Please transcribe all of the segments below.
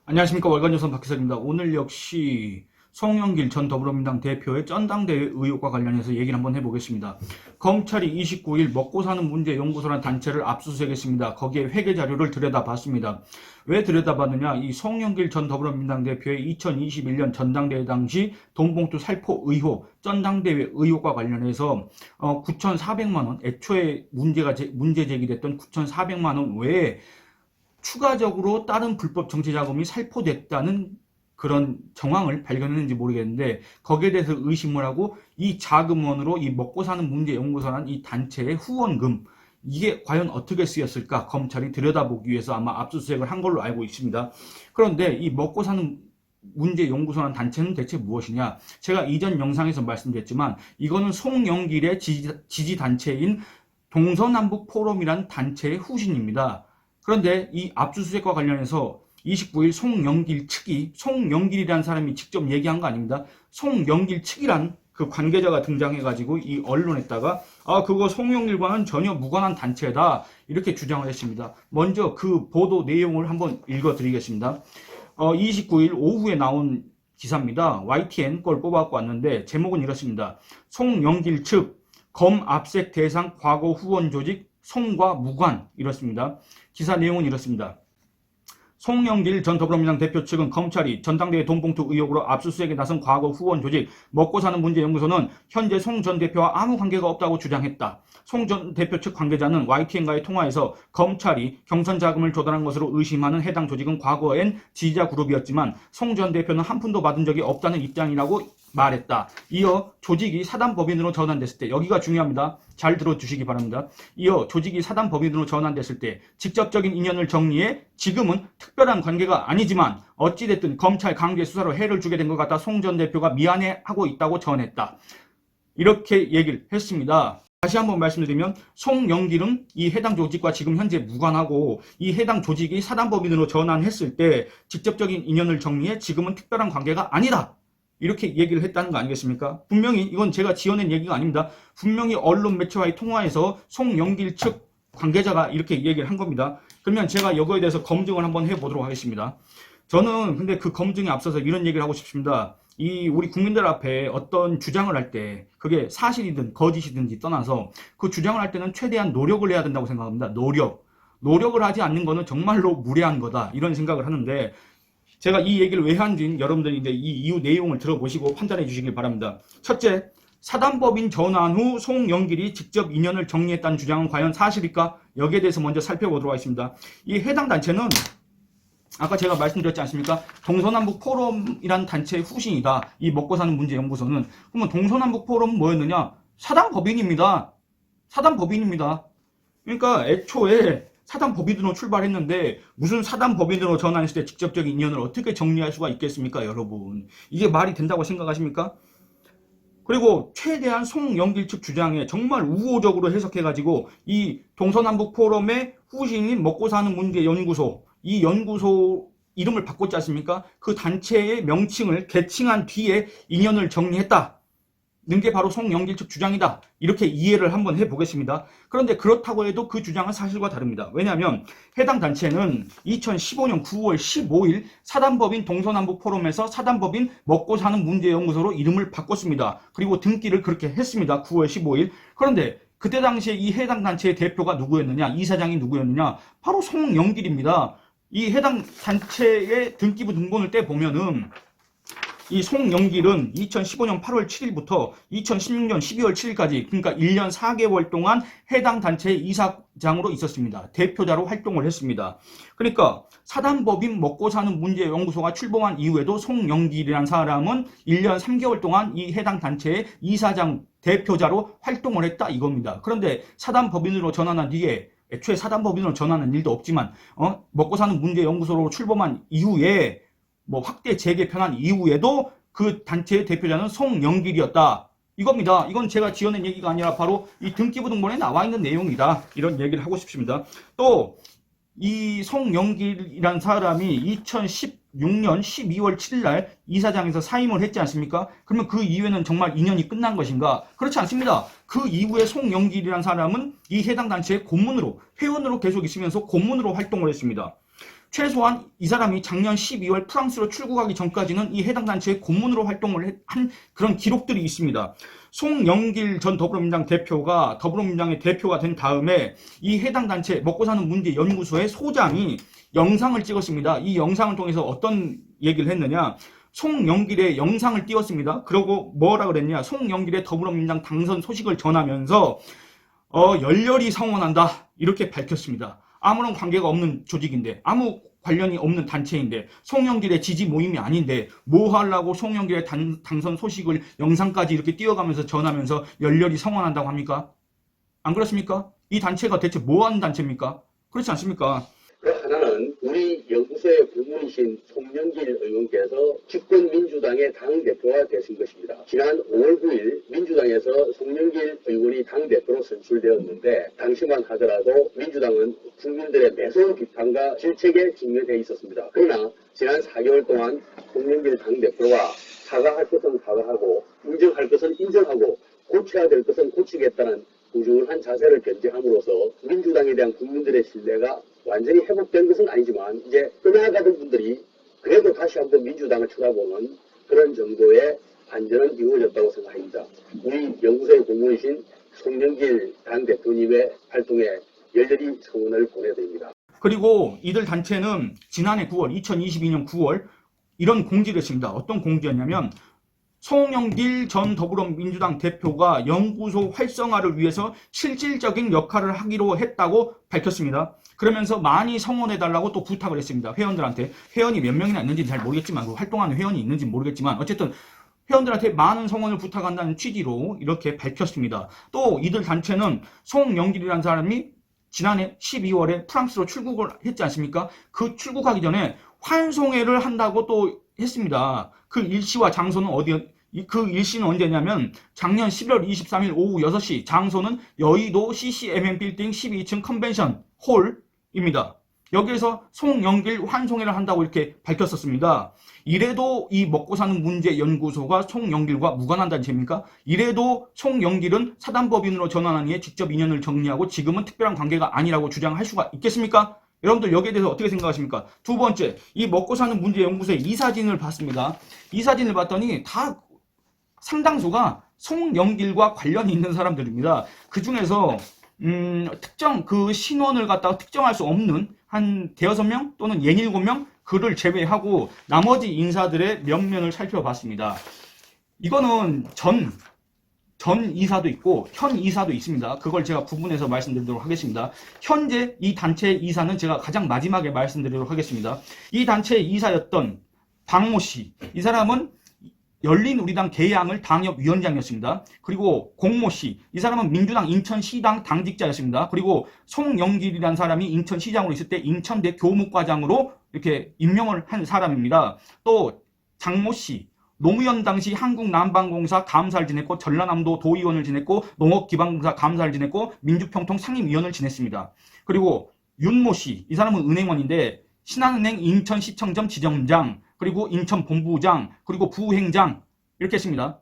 안녕하십니까. 월간조선 박희석입니다. 오늘 역시 송영길 전 더불어민주당 대표의 전당대회 의혹과 관련해서 얘기를 한번 해보겠습니다. 검찰이 29일 먹고사는 문제 연구소라는 단체를 압수수색했습니다. 거기에 회계 자료를 들여다봤습니다. 왜 들여다봤느냐? 이 송영길 전 더불어민주당 대표의 2021년 전당대회 당시 돈봉투 살포 의혹, 전당대회 의혹과 관련해서 9,400만 원, 애초에 문제 제기됐던 9,400만 원 외에 추가적으로 다른 불법 정치 자금이 살포됐다는 그런 정황을 발견했는지 모르겠는데, 거기에 대해서 의심을 하고 이 자금원으로 이 먹고 사는 문제 연구소라는 이 단체의 후원금, 이게 과연 어떻게 쓰였을까 검찰이 들여다보기 위해서 아마 압수수색을 한 걸로 알고 있습니다. 그런데 이 먹고 사는 문제 연구소라는 단체는 대체 무엇이냐? 제가 이전 영상에서 말씀드렸지만 이거는 송영길의 지지 단체인 동서남북 포럼이라는 단체의 후신입니다. 그런데 이 압수수색과 관련해서 29일 송영길 측이, 송영길이라는 사람이 직접 얘기한 거 아닙니다. 송영길 측이란 그 관계자가 등장해가지고 이 언론에다가 그거 송영길과는 전혀 무관한 단체다 이렇게 주장을 했습니다. 먼저 그 보도 내용을 한번 읽어드리겠습니다. 29일 오후에 나온 기사입니다. YTN 걸 뽑아갖고 왔는데 제목은 이렇습니다. 송영길 측 검 압색 대상 과거 후원 조직 송과 무관, 이렇습니다. 기사 내용은 이렇습니다. 송영길 전 더불어민주당 대표 측은 검찰이 전당대회 돈봉투 의혹으로 압수수색에 나선 과거 후원 조직 먹고 사는 문제 연구소는 현재 송 전 대표와 아무 관계가 없다고 주장했다. 송 전 대표 측 관계자는 YTN과의 통화에서 검찰이 경선 자금을 조달한 것으로 의심하는 해당 조직은 과거엔 지지자 그룹이었지만 송 전 대표는 한 푼도 받은 적이 없다는 입장이라고 말했다. 이어 조직이 사단법인으로 전환됐을 때, 여기가 중요합니다. 잘 들어주시기 바랍니다. 이어 조직이 사단법인으로 전환됐을 때 직접적인 인연을 정리해 지금은 특별한 관계가 아니지만 어찌됐든 검찰 강제 수사로 해를 주게 된 것 같아 송 전 대표가 미안해하고 있다고 전했다. 이렇게 얘기를 했습니다. 다시 한번 말씀드리면 송영길은 이 해당 조직과 지금 현재 무관하고 이 해당 조직이 사단법인으로 전환했을 때 직접적인 인연을 정리해 지금은 특별한 관계가 아니다. 이렇게 얘기를 했다는 거 아니겠습니까? 분명히 이건 제가 지어낸 얘기가 아닙니다. 분명히 언론 매체와의 통화에서 송영길 측 관계자가 이렇게 얘기를 한 겁니다. 그러면 제가 이거에 대해서 검증을 한번 해보도록 하겠습니다. 저는 근데 그 검증에 앞서서 이런 얘기를 하고 싶습니다. 우리 국민들 앞에 어떤 주장을 할 때 그게 사실이든 거짓이든지 떠나서 그 주장을 할 때는 최대한 노력을 해야 된다고 생각합니다. 노력을 하지 않는 거는 정말로 무례한 거다, 이런 생각을 하는데, 제가 이 얘기를 왜 하는지는 여러분들이 이제 이 이후 내용을 들어보시고 판단해 주시길 바랍니다. 첫째, 사단법인 전환 후 송영길이 직접 인연을 정리했다는 주장은 과연 사실일까? 여기에 대해서 먼저 살펴보도록 하겠습니다. 이 해당 단체는 아까 제가 말씀드렸지 않습니까? 동서남북 포럼이라는 단체의 후신이다. 이 먹고 사는 문제 연구소는. 그러면 동서남북 포럼은 뭐였느냐? 사단법인입니다. 그러니까 애초에 사단법인으로 출발했는데 무슨 사단법인으로 전환했을 때 직접적인 인연을 어떻게 정리할 수가 있겠습니까, 여러분? 이게 말이 된다고 생각하십니까? 그리고 최대한 송영길 측 주장에 정말 우호적으로 해석해가지고 이 동서남북 포럼의 후신인 먹고 사는 문제 연구소, 이 연구소 이름을 바꿨지 않습니까? 그 단체의 명칭을 개칭한 뒤에 인연을 정리했다 는 게 바로 송영길 측 주장이다. 이렇게 이해를 한번 해보겠습니다. 그런데 그렇다고 해도 그 주장은 사실과 다릅니다. 왜냐하면 해당 단체는 2015년 9월 15일 사단법인 동서남북 포럼에서 사단법인 먹고 사는 문제 연구소로 이름을 바꿨습니다. 그리고 등기를 그렇게 했습니다. 9월 15일. 그런데 그때 당시에 이 해당 단체의 대표가 누구였느냐, 이사장이 누구였느냐, 바로 송영길입니다. 이 해당 단체의 등기부 등본을 떼보면은 이 송영길은 2015년 8월 7일부터 2016년 12월 7일까지, 그러니까 1년 4개월 동안 해당 단체의 이사장으로 있었습니다. 대표자로 활동을 했습니다. 그러니까 사단법인 먹고 사는 문제 연구소가 출범한 이후에도 송영길이라는 사람은 1년 3개월 동안 이 해당 단체의 이사장, 대표자로 활동을 했다, 이겁니다. 그런데 사단법인으로 전환한 뒤에, 애초에 사단법인으로 전환한 일도 없지만 먹고 사는 문제 연구소로 출범한 이후에 확대 재개편한 이후에도 그 단체의 대표자는 송영길이었다, 이겁니다. 이건 제가 지어낸 얘기가 아니라 바로 이 등기부 등본에 나와 있는 내용이다, 이런 얘기를 하고 싶습니다. 또 이 송영길이라는 사람이 2016년 12월 7일 날 이사장에서 사임을 했지 않습니까? 그러면 그 이후에는 정말 인연이 끝난 것인가? 그렇지 않습니다. 그 이후에 송영길이라는 사람은 이 해당 단체의 고문으로, 회원으로 계속 있으면서 고문으로 활동을 했습니다. 최소한 이 사람이 작년 12월 프랑스로 출국하기 전까지는 이 해당 단체의 고문으로 활동을 한 그런 기록들이 있습니다. 송영길 전 더불어민주당 대표가 더불어민주당의 대표가 된 다음에 이 해당 단체 먹고사는 문제 연구소의 소장이 영상을 찍었습니다. 이 영상을 통해서 어떤 얘기를 했느냐, 송영길의 영상을 띄웠습니다. 그러고 뭐라 그랬냐, 송영길의 더불어민주당 당선 소식을 전하면서 열렬히 성원한다 이렇게 밝혔습니다. 아무런 관계가 없는 조직인데, 아무 관련이 없는 단체인데, 송영길의 지지 모임이 아닌데 뭐 하려고 송영길의 당선 소식을 영상까지 이렇게 띄워가면서 전하면서 열렬히 성원한다고 합니까? 안 그렇습니까? 이 단체가 대체 뭐 하는 단체입니까? 그렇지 않습니까? 그 하나는 우리 연구소의 고문이신 송영길 의원께서 집권민주당의 당대표가 되신 것입니다. 지난 5월 9일 민주당에서 송영길 의원이 당대표로 선출되었는데, 당시만 하더라도 민주당은 국민들의 매서운 비판과 질책에 직면해 있었습니다. 그러나 지난 4개월 동안 송영길 당대표가 사과할 것은 사과하고 인정할 것은 인정하고 고쳐야 될 것은 고치겠다는 꾸준한 자세를 견지함으로써 민주당에 대한 국민들의 신뢰가 완전히 회복된 것은 아니지만, 이제 떠나가던 분들이 그래도 다시 한번 민주당을 쳐다보는 그런 정도의 반전은 이루어졌다고 생각합니다. 우리 연구소의 공무원이신 송영길 당대표님의 활동에 열렬히 성원을 보내드립니다. 그리고 이들 단체는 지난해 9월, 2022년 9월 이런 공지를 했습니다. 어떤 공지였냐면, 송영길 전 더불어민주당 대표가 연구소 활성화를 위해서 실질적인 역할을 하기로 했다고 밝혔습니다. 그러면서 많이 성원해달라고 또 부탁을 했습니다. 회원들한테. 회원이 몇 명이나 있는지 잘 모르겠지만, 그 활동하는 회원이 있는지 모르겠지만, 어쨌든 회원들한테 많은 성원을 부탁한다는 취지로 이렇게 밝혔습니다. 또 이들 단체는 송영길이라는 사람이 지난해 12월에 프랑스로 출국을 했지 않습니까? 그 출국하기 전에 환송회를 한다고 또 했습니다. 그 일시와 장소는 그 일시는 언제냐면 작년 11월 23일 오후 6시, 장소는 여의도 CCMM 빌딩 12층 컨벤션 홀입니다. 여기에서 송영길 환송회를 한다고 이렇게 밝혔었습니다. 이래도 이 먹고사는 문제 연구소가 송영길과 무관한 단체입니까? 이래도 송영길은 사단법인으로 전환한 이에 직접 인연을 정리하고 지금은 특별한 관계가 아니라고 주장할 수가 있겠습니까? 여러분들 여기에 대해서 어떻게 생각하십니까? 두 번째, 이 먹고사는 문제 연구소의 이 사진을 봤습니다. 이 사진을 봤더니 다 상당수가 송영길과 관련이 있는 사람들입니다. 그 중에서 특정 그 신원을 갖다가 특정할 수 없는 한 대여섯 명 또는 67명 그를 제외하고 나머지 인사들의 면면을 살펴봤습니다. 이거는 전 이사도 있고 현 이사도 있습니다. 그걸 제가 구분해서 말씀드리도록 하겠습니다. 현재 이 단체의 이사는 제가 가장 마지막에 말씀드리도록 하겠습니다. 이 단체의 이사였던 박모 씨, 이 사람은 열린우리당 계양을 당협위원장이었습니다. 그리고 공모 씨, 이 사람은 민주당 인천시당 당직자였습니다. 그리고 송영길이라는 사람이 인천시장으로 있을 때 인천대 교무과장으로 이렇게 임명을 한 사람입니다. 또 장모 씨, 노무현 당시 한국난방공사 감사를 지냈고, 전라남도 도의원을 지냈고, 농업기반공사 감사를 지냈고, 민주평통 상임위원을 지냈습니다. 그리고 윤모 씨, 이 사람은 은행원인데 신한은행 인천시청점 지점장, 그리고 인천본부장, 그리고 부행장 이렇게 했습니다.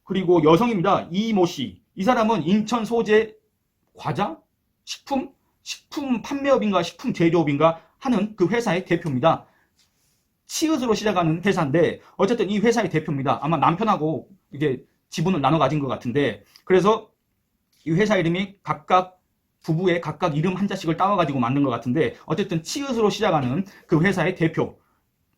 그리고 여성입니다. 이모 씨, 이 사람은 인천 소재 과자, 식품 판매업인가 식품 제조업인가 하는 그 회사의 대표입니다. 치읓으로 시작하는 회사인데 어쨌든 이 회사의 대표입니다. 아마 남편하고 이게 지분을 나눠 가진 것 같은데, 그래서 이 회사 이름이 각각 부부의 각각 이름 한자씩을 따와가지고 만든 것 같은데, 어쨌든 치읓으로 시작하는 그 회사의 대표.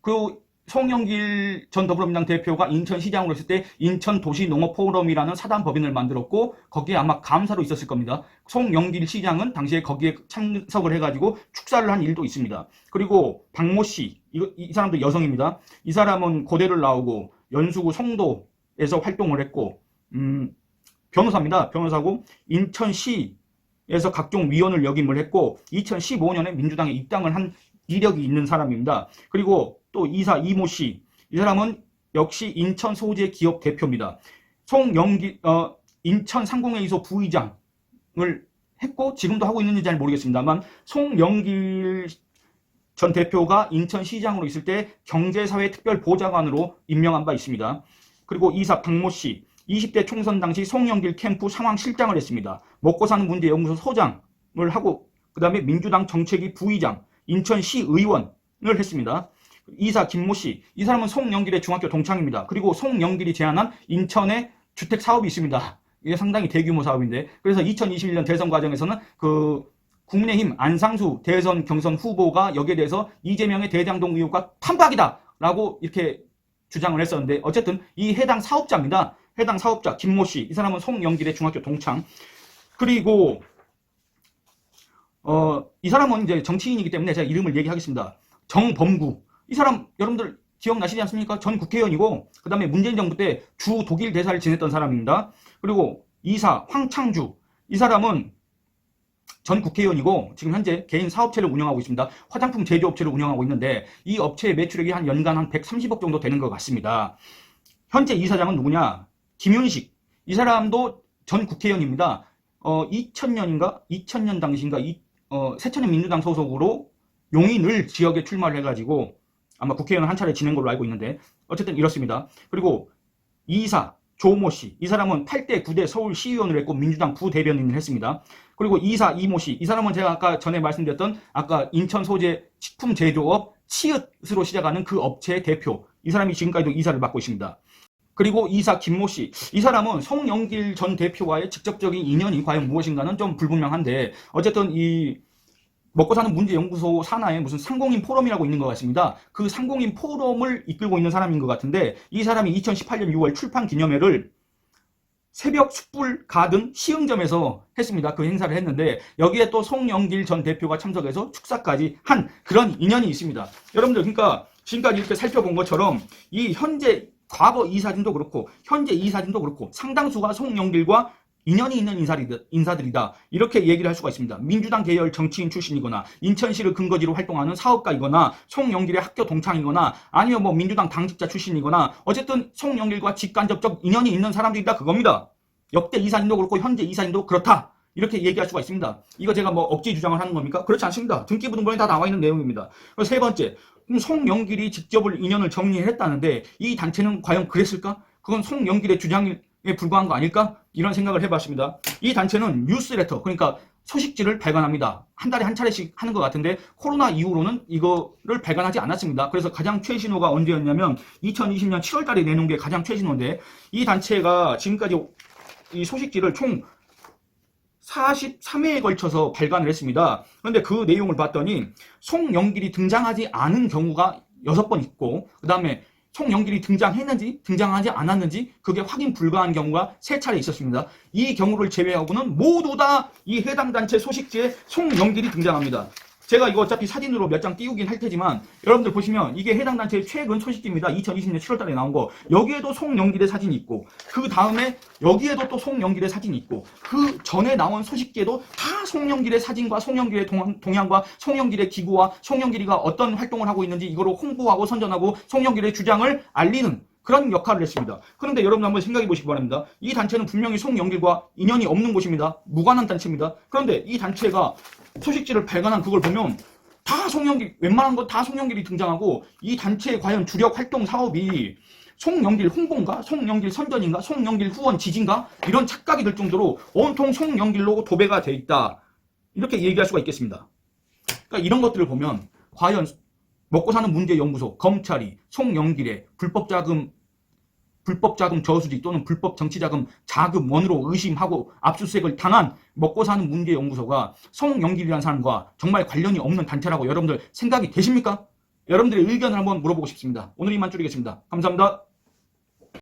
그 송영길 전 더불어민주당 대표가 인천시장으로 있을 때 인천도시농업포럼이라는 사단법인을 만들었고, 거기에 아마 감사로 있었을 겁니다. 송영길 시장은 당시에 거기에 참석을 해가지고 축사를 한 일도 있습니다. 그리고 박모 씨, 이 사람도 여성입니다. 이 사람은 고대를 나오고 연수구 송도에서 활동을 했고, 변호사입니다. 변호사고 인천시에서 각종 위원을 역임을 했고 2015년에 민주당에 입당을 한 이력이 있는 사람입니다. 그리고 또 이사 이모 씨, 이 사람은 역시 인천 소재 기업 대표입니다. 송영길 인천 상공회의소 부의장을 했고 지금도 하고 있는지 잘 모르겠습니다만, 송영길 전 대표가 인천시장으로 있을 때 경제사회특별보좌관으로 임명한 바 있습니다. 그리고 이사 박모 씨, 20대 총선 당시 송영길 캠프 상황실장을 했습니다. 먹고 사는 문제 연구소 소장을 하고 그 다음에 민주당 정책위 부의장, 인천시 의원을 했습니다. 이사 김모 씨, 이 사람은 송영길의 중학교 동창입니다. 그리고 송영길이 제안한 인천의 주택 사업이 있습니다. 이게 상당히 대규모 사업인데, 그래서 2021년 대선 과정에서는 그 국민의힘 안상수 대선 경선 후보가 여기에 대해서 이재명의 대장동 의혹과 판박이다라고 이렇게 주장을 했었는데, 어쨌든 이 해당 사업자입니다. 해당 사업자 김모 씨, 이 사람은 송영길의 중학교 동창. 그리고 이 사람은 이제 정치인이기 때문에 제가 이름을 얘기하겠습니다. 정범구. 이 사람 여러분들 기억나시지 않습니까? 전 국회의원이고, 그 다음에 문재인 정부 때 주 독일 대사를 지냈던 사람입니다. 그리고 이사 황창주. 이 사람은 전 국회의원이고 지금 현재 개인 사업체를 운영하고 있습니다. 화장품 제조업체를 운영하고 있는데 이 업체의 매출액이 한 연간 한 130억 정도 되는 것 같습니다. 현재 이사장은 누구냐? 김윤식. 이 사람도 전 국회의원입니다. 2000년 당시인가 새천년 민주당 소속으로 용인을 지역에 출마를 해가지고 아마 국회의원을 한 차례 지낸 걸로 알고 있는데, 어쨌든 이렇습니다. 그리고 이사 조모 씨, 이 사람은 8대 9대 서울시의원을 했고 민주당 부대변인을 했습니다. 그리고 이사 이모 씨, 이 사람은 제가 아까 전에 말씀드렸던 아까 인천 소재 식품 제조업 치읓으로 시작하는 그 업체의 대표, 이 사람이 지금까지도 이사를 맡고 있습니다. 그리고 이사 김모 씨, 이 사람은 송영길 전 대표와의 직접적인 인연이 과연 무엇인가는 좀 불분명한데, 어쨌든 이 먹고사는 문제연구소 산하에 무슨 상공인 포럼이라고 있는 것 같습니다. 그 상공인 포럼을 이끌고 있는 사람인 것 같은데, 이 사람이 2018년 6월 출판 기념회를 새벽 숯불 가든 시흥점에서 했습니다. 그 행사를 했는데 여기에 또 송영길 전 대표가 참석해서 축사까지 한 그런 인연이 있습니다. 여러분들, 그러니까 지금까지 이렇게 살펴본 것처럼 이 현재 과거 이사진도 그렇고 현재 이사진도 그렇고 상당수가 송영길과 인연이 있는 인사들이다. 이렇게 얘기를 할 수가 있습니다. 민주당 계열 정치인 출신이거나 인천시를 근거지로 활동하는 사업가이거나 송영길의 학교 동창이거나 아니면 뭐 민주당 당직자 출신이거나 어쨌든 송영길과 직간접적 인연이 있는 사람들이다, 그겁니다. 역대 이사진도 그렇고 현재 이사진도 그렇다. 이렇게 얘기할 수가 있습니다. 이거 제가 뭐 억지 주장을 하는 겁니까? 그렇지 않습니다. 등기부등본에 다 나와 있는 내용입니다. 세 번째, 송영길이 직접을 인연을 정리했다는데 이 단체는 과연 그랬을까? 그건 송영길의 주장에 불과한 거 아닐까? 이런 생각을 해봤습니다. 이 단체는 뉴스레터, 그러니까 소식지를 발간합니다. 한 달에 한 차례씩 하는 것 같은데 코로나 이후로는 이거를 발간하지 않았습니다. 그래서 가장 최신호가 언제였냐면 2020년 7월 달에 내놓은 게 가장 최신호인데, 이 단체가 지금까지 이 소식지를 총 43회에 걸쳐서 발간을 했습니다. 그런데 그 내용을 봤더니 송영길이 등장하지 않은 경우가 6번 있고, 그 다음에 송영길이 등장했는지 등장하지 않았는지 그게 확인 불가한 경우가 3차례 있었습니다. 이 경우를 제외하고는 모두 다 이 해당 단체 소식지에 송영길이 등장합니다. 제가 이거 어차피 사진으로 몇 장 띄우긴 할 테지만 여러분들 보시면 이게 해당 단체의 최근 소식지입니다. 2020년 7월 달에 나온 거. 여기에도 송영길의 사진이 있고, 그 다음에 여기에도 또 송영길의 사진이 있고, 그 전에 나온 소식지에도 다 송영길의 사진과 송영길의 동향과 송영길의 기구와 송영길이가 어떤 활동을 하고 있는지 이거로 홍보하고 선전하고 송영길의 주장을 알리는 그런 역할을 했습니다. 그런데 여러분 한번 생각해 보시기 바랍니다. 이 단체는 분명히 송영길과 인연이 없는 곳입니다. 무관한 단체입니다. 그런데 이 단체가 소식지를 발간한 그걸 보면 다 송영길, 웬만한 거 다 송영길이 등장하고, 이 단체의 과연 주력 활동 사업이 송영길 홍보인가? 송영길 선전인가? 송영길 후원 지지인가? 이런 착각이 들 정도로 온통 송영길로 도배가 돼 있다. 이렇게 얘기할 수가 있겠습니다. 그러니까 이런 것들을 보면 과연 먹고사는 문제연구소, 검찰이 송영길의 불법 자금 저수지 또는 불법 정치자금 자금원으로 의심하고 압수수색을 당한 먹고사는 문제연구소가 송영길이라는 사람과 정말 관련이 없는 단체라고 여러분들 생각이 되십니까? 여러분들의 의견을 한번 물어보고 싶습니다. 오늘 이만 줄이겠습니다. 감사합니다.